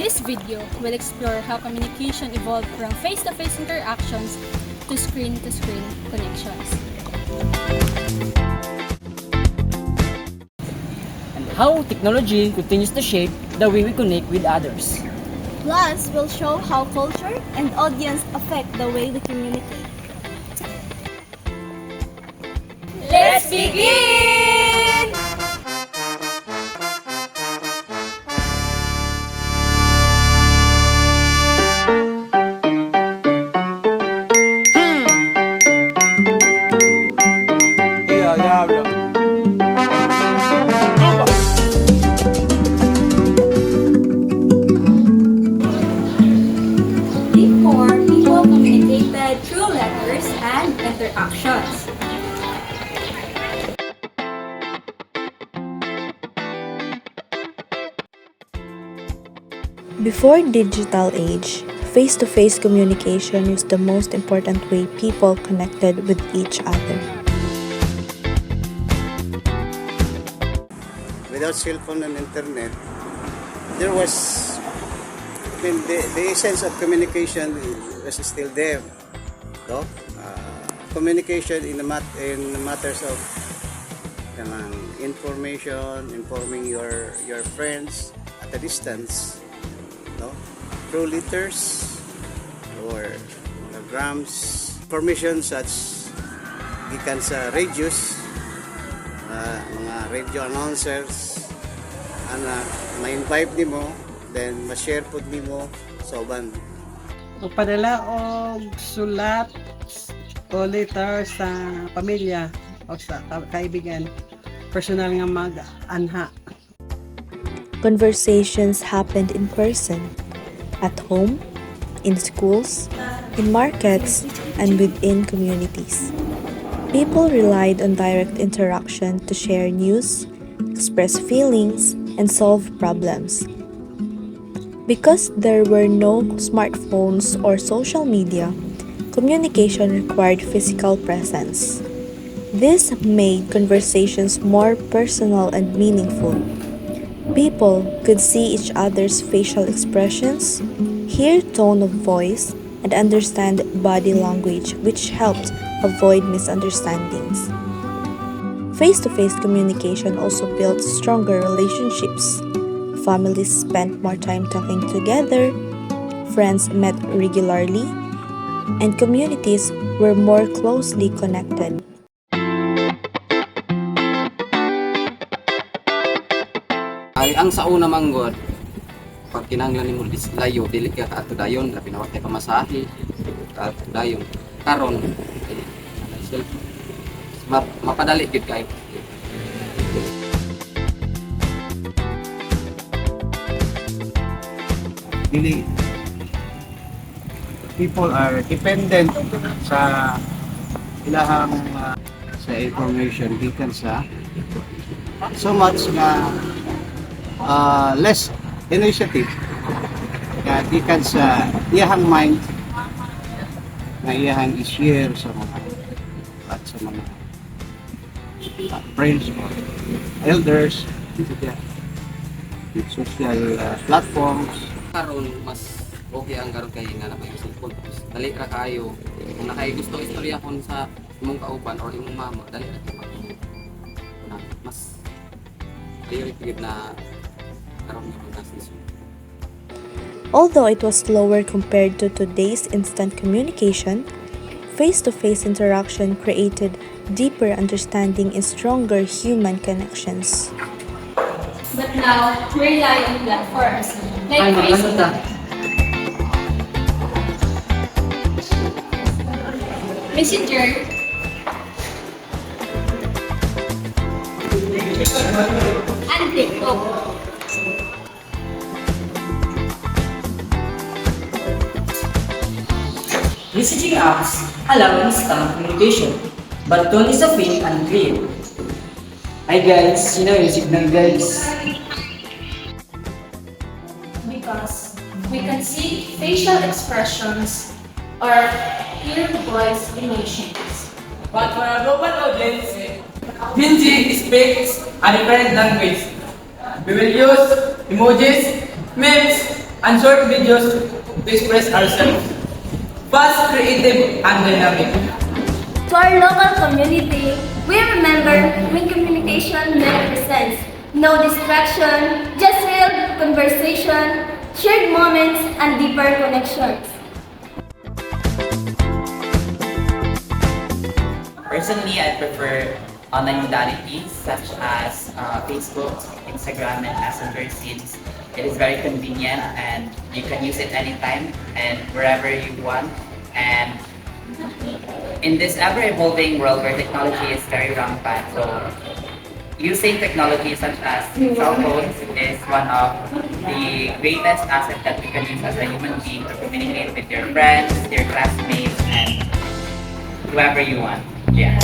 this video, we'll explore how communication evolved from face-to-face interactions to screen-to-screen connections. And how technology continues to shape the way we connect with others. Plus, we'll show how culture and audience affect the way we communicate. Let's begin! Before, people communicated through letters and interactions. Before digital age, face-to-face communication was the most important way people connected with each other. Without cell phone and internet, there was, the essence of communication was still there. So, communication in matters of information, informing your friends at a distance, no? Through letters or grams, information such gikan sa radios, mga radio announcers, ma-invite nimo, then ma-share pod nimo sa uban. Magpadala og sulat o letter sa pamilya o sa kaibigan, personal nga mag-anha. Conversations happened in person, at home, in schools, in markets, and within communities. People relied on direct interaction to share news, express feelings, and solve problems. Because there were no smartphones or social media, communication required physical presence. This made conversations more personal and meaningful. People could see each other's facial expressions, hear tone of voice, and understand body language, which helped avoid misunderstandings. Face-to-face communication also built stronger relationships. Families spent more time talking together, friends met regularly, and communities were more closely connected. Ay ang sa una manggod pag kinahanglan nimo layo dili ka kaato dayon labi na wa kay pamasahe kaato dayon karon mapadali gid kay Really, people are dependent sa ilahang sa information gikan sa so much na less initiative kaya gikan sa iyahang mind na iyahang i-share sa mga friends or elders with social platforms. karon mas okay ang karon kay nga napay cellphone tapos dali ra kayo kung nakay gusto istorya kon sa imong kauban or imong mama dali ra kayo na mas priority na karon yung nasisyo. Although it was slower compared to today's instant communication, face-to-face interaction created deeper understanding and stronger human connections. But now, we rely on platforms like Facebook, Messenger, and TikTok. Messaging apps allow instant communication, but tone is a faint and clear. Hi guys, sino yung signal guys? Because we can see facial expressions or hear voice emotions. But for a global audience, Hindi speaks a different language. We will use emojis, memes, and short videos to express ourselves. Fast, creative, and dynamic. To our local community, we remember when communication never presents. No distraction, just real conversation, shared moments, and deeper connections. Personally, I prefer online modalities such as Facebook, Instagram, and Messenger since it is very convenient and you can use it anytime and wherever you want. And in this ever-evolving world where technology is very rampant, so using technology such as cell phones is one of the greatest assets that we can use as a human being to communicate with your friends, your classmates, and whoever you want. Yeah.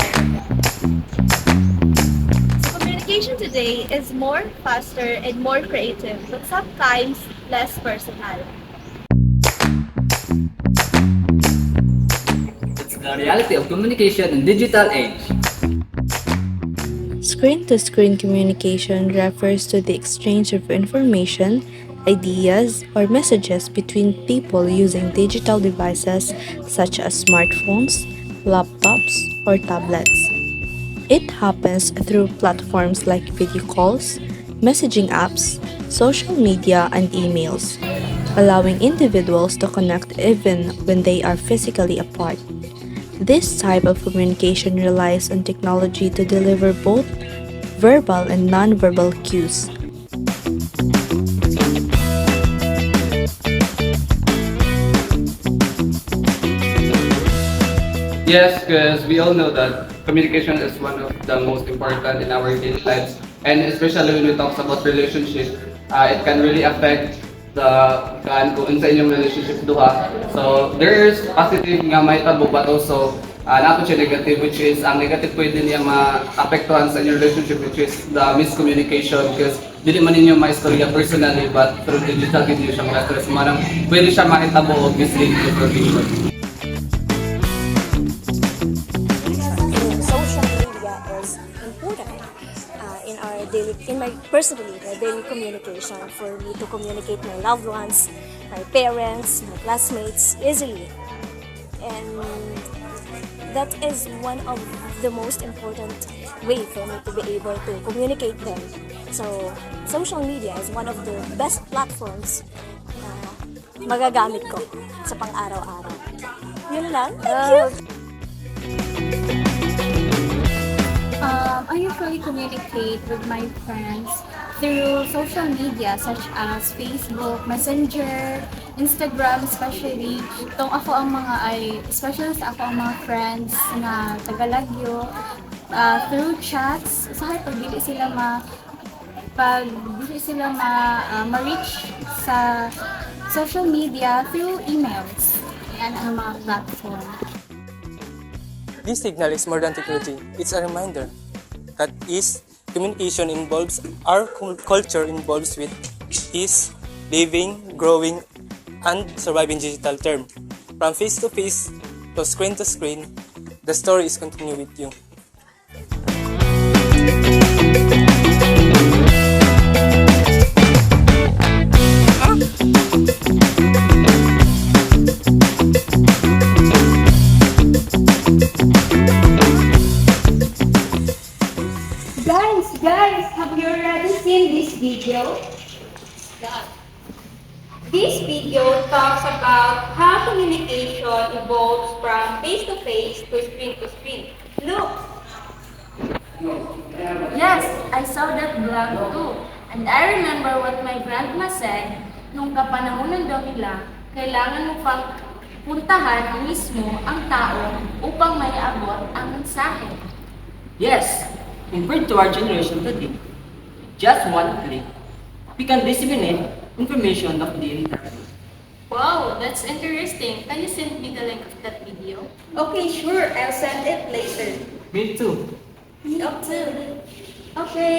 Communication today is more faster and more creative, but sometimes less personal. It's the reality of communication in digital age. Screen-to-screen communication refers to the exchange of information, ideas, or messages between people using digital devices such as smartphones, laptops, or tablets. It happens through platforms like video calls, messaging apps, social media, and emails, allowing individuals to connect even when they are physically apart. This type of communication relies on technology to deliver both verbal and non-verbal cues. Yes, because we all know that communication is one of the most important in our daily lives, and especially when we talk about relationship, it can really affect kung sa inyong relationship duha. So there is positive nga may tabo, but also nato siya negative, which is ang negative pwede niya ma-apektuhan sa inyong relationship, which is the miscommunication, because dili man ninyo ma-istorya personally, but through digital video siya ma-stress, manang pwede siya makitabo o misleading information. Social media is important in my personally my daily communication for me to communicate my loved ones, my parents, my classmates easily, and that is one of the most important way for me to be able to communicate them. So social media is one of the best platforms na magagamit ko sa pang-araw-araw. Yun lang. I usually communicate with my friends through social media such as Facebook, Messenger, Instagram especially. Itong ako ang especially sa ako ang mga friends na tagalagyo, through chats, usahay pag dili sila ma-reach sa social media through emails. Yan ang mga platform. This signal is more than technology. It's a reminder that communication involves our culture involves with is living, growing, and surviving digital term. From face to face to screen, the story is continue with you. Guys, have you already seen this video? This video talks about how communication evolves from face-to-face to screen-to-screen. Look! Yes, I saw that vlog too. And I remember what my grandma said, nung kapanahonan daw nila, kailangan mo pang puntahan mismo ang tao upang may abot ang mensahe. Yes, compared to our generation today, just one click, we can disseminate information of the internet. Wow, that's interesting. Can you send me the link of that video? Okay, sure. I'll send it later. Me too. Me too. Okay.